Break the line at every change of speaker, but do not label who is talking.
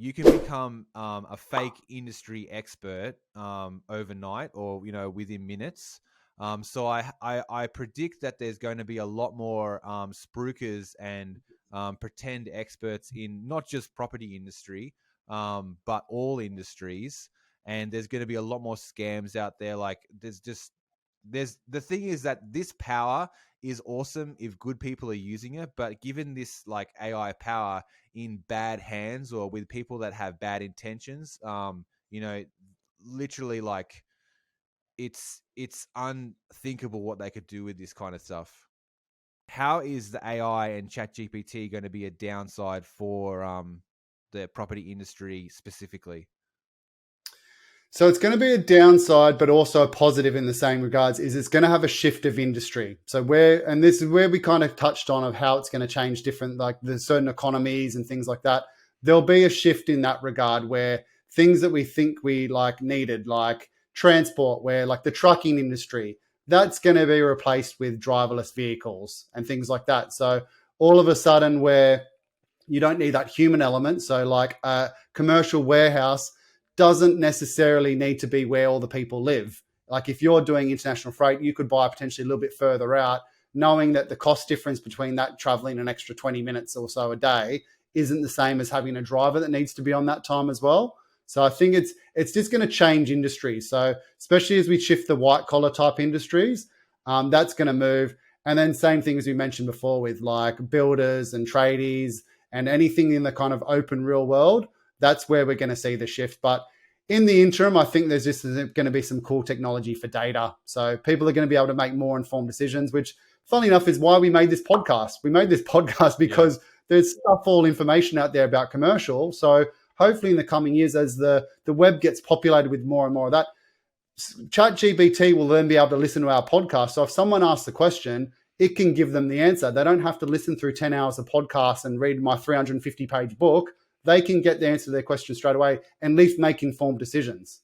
you can become a fake industry expert overnight, or within minutes. So I predict that there's going to be a lot more spruikers and pretend experts in not just property industry, but all industries. And there's going to be a lot more scams out there. Like there's the thing is that this power is awesome if good people are using it, but given this like AI power in bad hands or with people that have bad intentions, literally like it's unthinkable what they could do with this kind of stuff. How is the AI and ChatGPT going to be a downside for the property industry specifically?
So it's going to be a downside, but also a positive in the same regards, is it's going to have a shift of industry. So and this is where we kind of touched on of how it's going to change different, like the certain economies and things like that. There'll be a shift in that regard where things that we think we like needed, like transport, where like the trucking industry, that's going to be replaced with driverless vehicles and things like that. So all of a sudden where you don't need that human element. So like a commercial warehouse doesn't necessarily need to be where all the people live. Like if you're doing international freight, you could buy potentially a little bit further out, knowing that the cost difference between that traveling an extra 20 minutes or so a day isn't the same as having a driver that needs to be on that time as well. So I think it's just going to change industries. So especially as we shift the white collar type industries, that's going to move. And then same thing as we mentioned before with like builders and tradies and anything in the kind of open real world. That's where we're going to see the shift. But in the interim, I think there's just going to be some cool technology for data. So people are going to be able to make more informed decisions, which funnily enough is why we made this podcast. We made this podcast because there's stuff, all information out there about commercial. So hopefully in the coming years, as the web gets populated with more and more of that, ChatGPT will then be able to listen to our podcast. So if someone asks the question, it can give them the answer. They don't have to listen through 10 hours of podcast and read my 350-page book. They can get the answer to their question straight away and at least make informed decisions.